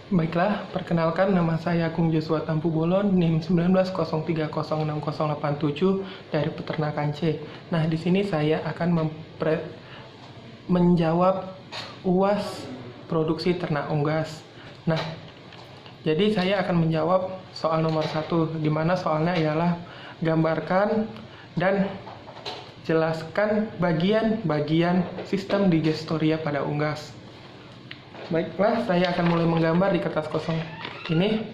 Baiklah, perkenalkan nama saya Agung Joshua Tampu Bolon, NIM 1903068087 dari Peternakan C. Nah, di sini saya akan menjawab UAS produksi ternak unggas. Nah, jadi saya akan menjawab soal nomor 1, di mana soalnya ialah gambarkan dan jelaskan bagian-bagian sistem digestoria pada unggas. Baiklah, saya akan mulai menggambar di kertas kosong ini.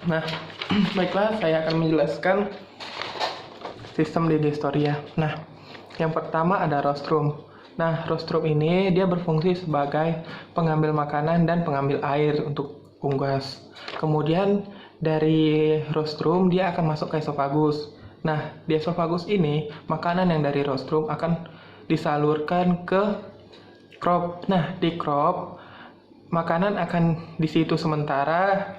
Nah, baiklah, saya akan menjelaskan sistem digestoria. Nah, yang pertama ada rostrum. Nah, rostrum ini dia berfungsi sebagai pengambil makanan dan pengambil air untuk unggas. Kemudian dari rostrum dia akan masuk ke esofagus. Nah, di esofagus ini makanan yang dari rostrum akan disalurkan ke crop. Nah, di crop makanan akan di situ sementara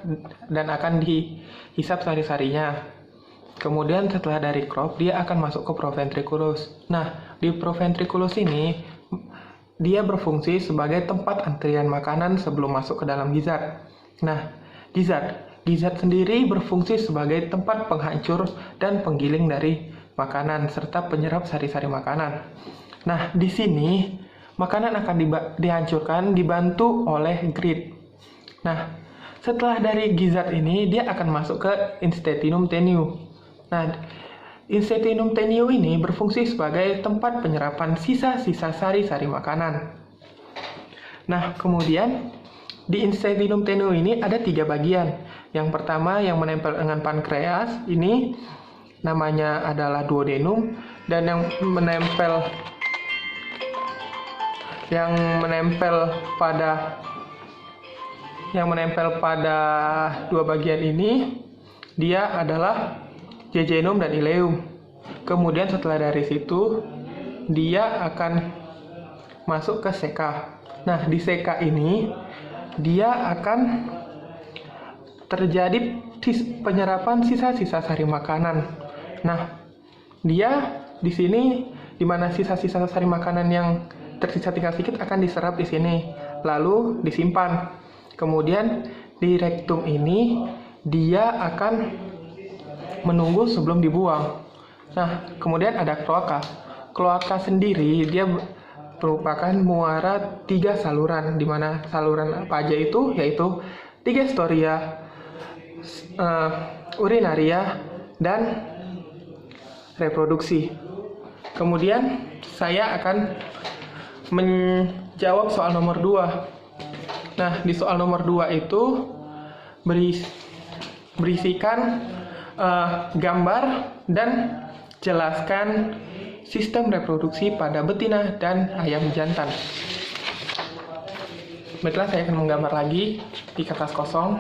dan akan dihisap sari-sarinya. Kemudian setelah dari crop dia akan masuk ke proventriculus. Nah, di proventriculus ini dia berfungsi sebagai tempat antrian makanan sebelum masuk ke dalam gizzard. Nah, gizzard sendiri berfungsi sebagai tempat penghancur dan penggiling dari makanan serta penyerap sari-sari makanan. Nah, di sini makanan akan dihancurkan dibantu oleh grid. Nah, setelah dari gizzard ini dia akan masuk ke intestinum tenue. Nah, intestinum tenue ini berfungsi sebagai tempat penyerapan sisa-sisa sari-sari makanan. Nah, kemudian di intestinum tenue ini ada 3 bagian. Yang pertama yang menempel dengan pankreas ini namanya adalah duodenum, dan yang menempel pada 2 bagian ini dia adalah jejunum dan ileum. Kemudian setelah dari situ dia akan masuk ke seka. Nah, di seka ini dia akan terjadi penyerapan sisa-sisa sari makanan. Nah, dia di sini di mana sisa-sisa sari makanan yang tersisa tinggal sedikit akan diserap di sini, lalu disimpan. Kemudian di rektum ini dia akan menunggu sebelum dibuang. Nah, kemudian ada kloaka. Kloaka sendiri dia merupakan muara 3 saluran, di mana saluran apa aja itu, yaitu digestoria, urinaria, dan reproduksi. Kemudian saya akan menjawab soal nomor 2. Nah, di soal nomor 2 itu berisikan gambar dan jelaskan sistem reproduksi pada betina dan ayam jantan. Baiklah, saya akan menggambar lagi di kertas kosong.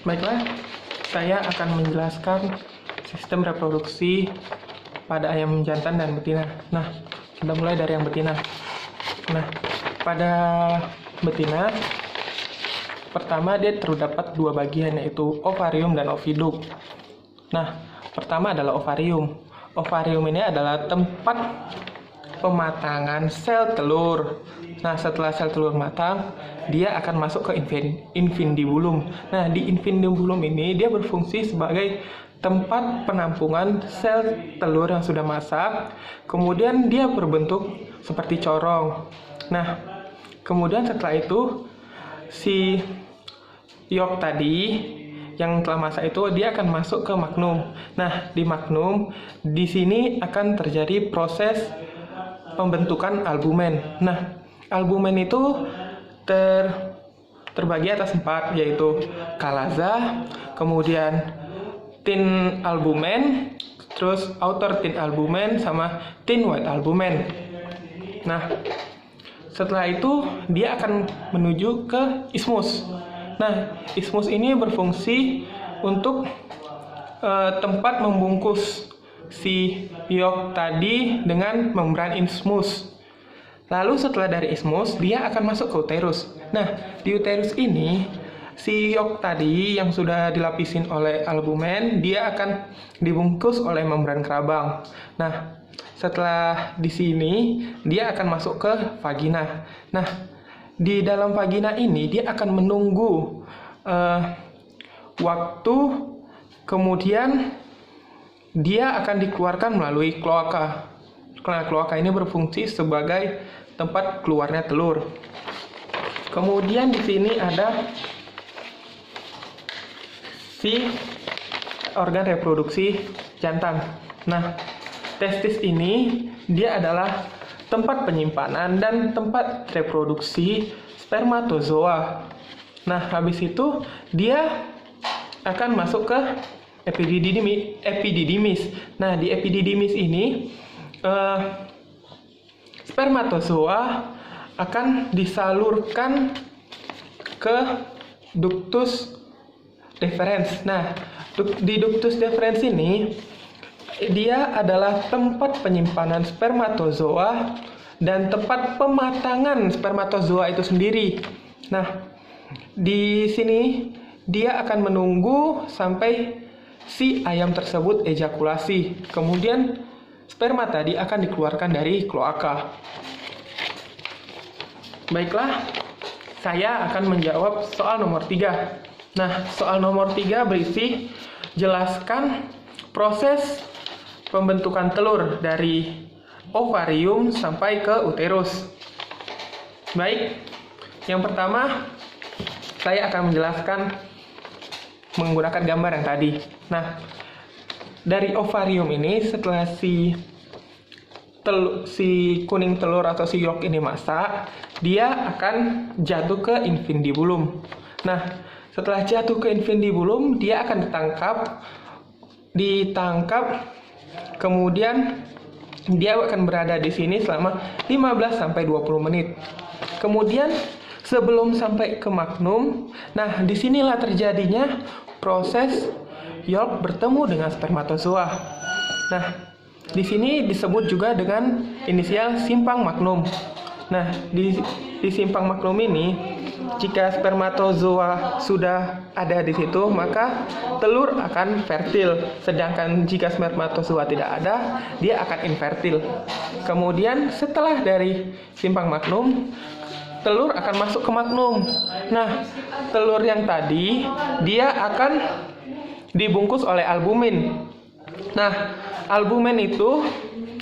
Baiklah, saya akan menjelaskan sistem reproduksi pada ayam jantan dan betina. Nah, kita mulai dari yang betina. Nah, pada betina Pertama, dia terdapat dua bagian, yaitu ovarium dan oviduk. Nah, pertama adalah ovarium. Ovarium ini adalah tempat pematangan sel telur. Nah, setelah sel telur matang, dia akan masuk ke infundibulum. Nah, di infundibulum ini dia berfungsi sebagai tempat penampungan sel telur yang sudah masak. Kemudian dia berbentuk seperti corong. Nah, kemudian setelah itu si yolk tadi yang telah masak itu dia akan masuk ke magnum. Nah, di magnum di sini akan terjadi proses pembentukan albumen. Nah, albumen itu terbagi atas 4, yaitu kalaza, kemudian tin albumen, terus outer tin albumen, sama tin white albumen. Nah, setelah itu dia akan menuju ke isthmus. Nah, isthmus ini berfungsi untuk tempat membungkus si yolk tadi dengan membran isthmus. Lalu setelah dari isthmus, dia akan masuk ke uterus. Nah, di uterus ini, si yolk tadi yang sudah dilapisin oleh albumen, dia akan dibungkus oleh membran kerabang. Nah, setelah di sini, dia akan masuk ke vagina. Nah, di dalam vagina ini dia akan menunggu waktu, kemudian dia akan dikeluarkan melalui kloaka. Nah, kloaka ini berfungsi sebagai tempat keluarnya telur. Kemudian di sini ada si organ reproduksi jantan. Nah, testis ini dia adalah tempat penyimpanan dan tempat reproduksi spermatozoa. Nah, habis itu dia akan masuk ke epididymis. Nah, di epididymis ini spermatozoa akan disalurkan ke ductus deferens. Nah, di ductus deferens ini dia adalah tempat penyimpanan spermatozoa dan tempat pematangan spermatozoa itu sendiri. Nah, di sini dia akan menunggu sampai si ayam tersebut ejakulasi. Kemudian sperma tadi akan dikeluarkan dari kloaka. Baiklah, saya akan menjawab soal nomor 3. Nah, soal nomor 3 berisi jelaskan proses pembentukan telur dari ovarium sampai ke uterus. Baik, yang pertama saya akan menjelaskan menggunakan gambar yang tadi. Nah, dari ovarium ini setelah si kuning telur atau si yolk ini masak, dia akan jatuh ke infundibulum. Nah, setelah jatuh ke infundibulum, dia akan ditangkap, kemudian dia akan berada di sini selama 15-20 menit. Kemudian sebelum sampai ke magnum, nah disinilah terjadinya proses yolk bertemu dengan spermatozoa. Nah, di sini disebut juga dengan inisial simpang magnum. Nah, di simpang magnum ini, jika spermatozoa sudah ada di situ, maka telur akan fertil. Sedangkan jika spermatozoa tidak ada, dia akan infertil. Kemudian setelah dari simpang magnum, telur akan masuk ke magnum. Nah, telur yang tadi, dia akan dibungkus oleh albumin. Nah, albumen itu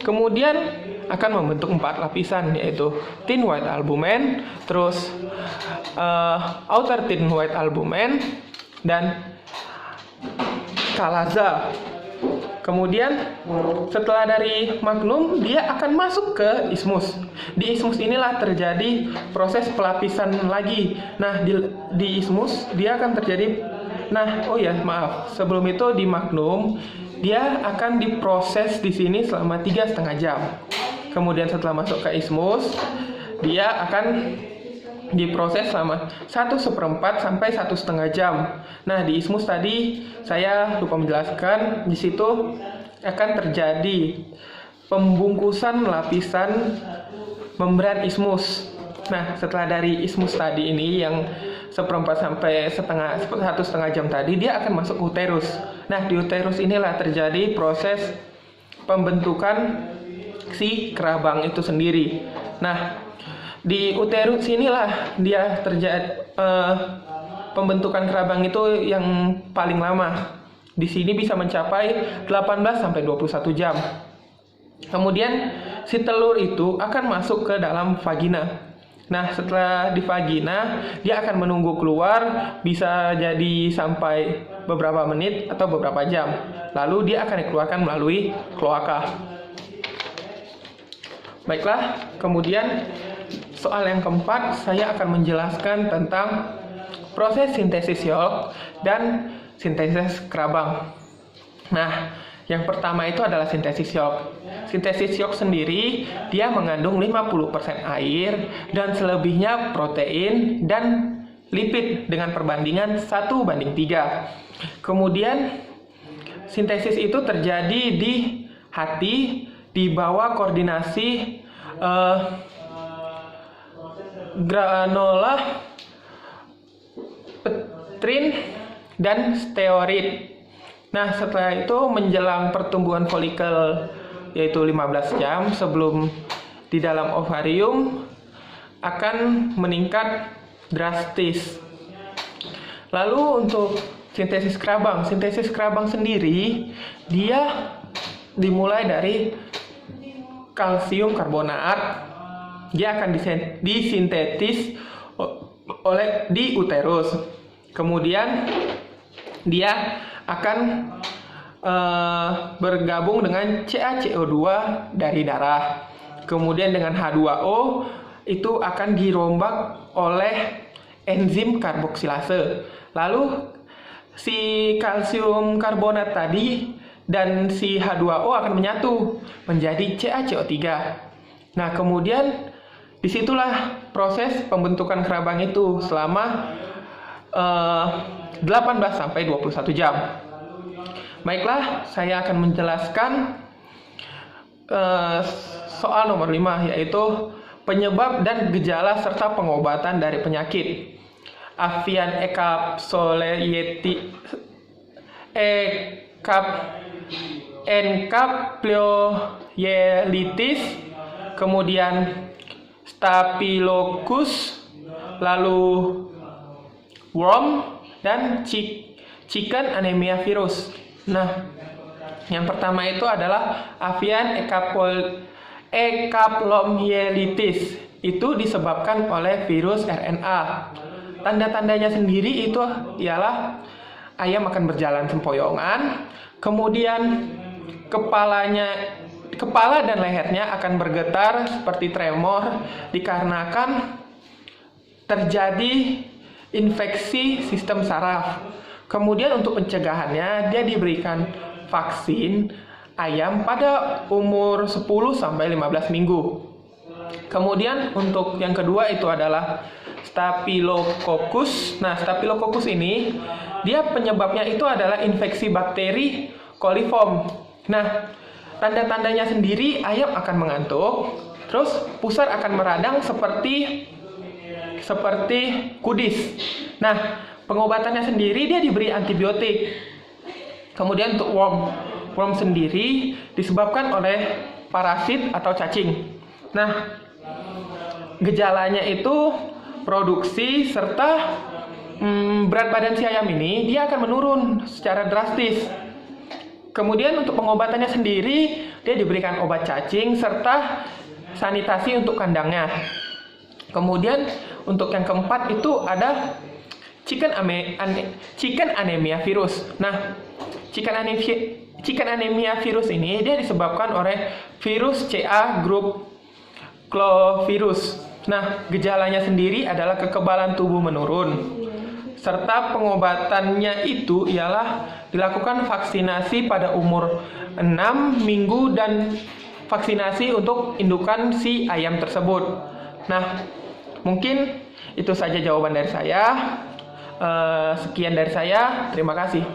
kemudian akan membentuk 4 lapisan, yaitu thin white albumen, terus outer thin white albumen, dan kalaza. Kemudian setelah dari magnum, dia akan masuk ke isthmus. Di isthmus inilah terjadi proses pelapisan lagi. Nah, di isthmus dia akan terjadi. Nah, sebelum itu di magnum dia akan diproses di sini selama 3,5 jam. Kemudian setelah masuk ke isthmus, dia akan diproses selama 1/4 sampai 1,5 jam. Nah, di isthmus tadi saya lupa menjelaskan, di situ akan terjadi pembungkusan lapisan membran isthmus. Nah, setelah dari isthmus tadi ini yang seperempat sampai satu setengah jam tadi, dia akan masuk ke uterus. Nah, di uterus inilah terjadi proses pembentukan si kerabang itu sendiri. Nah, di uterus inilah dia terjadi pembentukan kerabang itu yang paling lama. Di sini bisa mencapai 18 sampai 21 jam. Kemudian si telur itu akan masuk ke dalam vagina. Nah, setelah di vagina, dia akan menunggu keluar, bisa jadi sampai beberapa menit atau beberapa jam. Lalu dia akan dikeluarkan melalui kloaka. Baiklah, kemudian soal yang keempat, saya akan menjelaskan tentang proses sintesis yolk dan sintesis kerabang. Nah, yang pertama itu adalah sintesis yolk. Sintesis yolk sendiri, dia mengandung 50% air dan selebihnya protein dan lipid dengan perbandingan 1:3. Kemudian, sintesis itu terjadi di hati di bawah koordinasi granola, petrin, dan steroid. Nah, setelah itu menjelang pertumbuhan folikel, yaitu 15 jam sebelum di dalam ovarium, akan meningkat drastis. Lalu untuk sintesis kerabang sendiri, dia dimulai dari kalsium karbonat. Dia akan disintetis di uterus. Kemudian dia akan bergabung dengan CaCO2 dari darah. Kemudian dengan H2O itu akan dirombak oleh enzim karboksilase. Lalu si kalsium karbonat tadi dan si H2O akan menyatu menjadi CaCO3. Nah, kemudian disitulah proses pembentukan kerabang itu selama 18 sampai 21 jam. Baiklah, saya akan menjelaskan soal nomor 5, yaitu penyebab dan gejala serta pengobatan dari penyakit avian encephalitis, kemudian staphylococcus, lalu worm, dan chicken anemia virus. Nah, yang pertama itu adalah avian encephalitis. Itu disebabkan oleh virus RNA. Tanda-tandanya sendiri itu ialah ayam akan berjalan sempoyongan, kemudian kepala dan lehernya akan bergetar seperti tremor dikarenakan terjadi infeksi sistem saraf. Kemudian untuk pencegahannya, dia diberikan vaksin ayam pada umur 10 sampai 15 minggu. Kemudian untuk yang kedua itu adalah Staphylococcus. Nah, Staphylococcus ini dia penyebabnya itu adalah infeksi bakteri coliform. Nah, tanda-tandanya sendiri ayam akan mengantuk, terus pusar akan meradang seperti kudis. Nah, pengobatannya sendiri dia diberi antibiotik. Kemudian untuk worm sendiri disebabkan oleh parasit atau cacing. Nah, gejalanya itu produksi serta berat badan si ayam ini dia akan menurun secara drastis. Kemudian untuk pengobatannya sendiri dia diberikan obat cacing serta sanitasi untuk kandangnya. Kemudian untuk yang keempat itu ada chicken anemia virus. Nah, chicken anemia virus ini dia disebabkan oleh virus CA grup clovirus. Nah, gejalanya sendiri adalah kekebalan tubuh menurun. Serta pengobatannya itu ialah dilakukan vaksinasi pada umur 6 minggu dan vaksinasi untuk indukan si ayam tersebut. Nah, mungkin itu saja jawaban dari saya. Sekian dari saya. Terima kasih.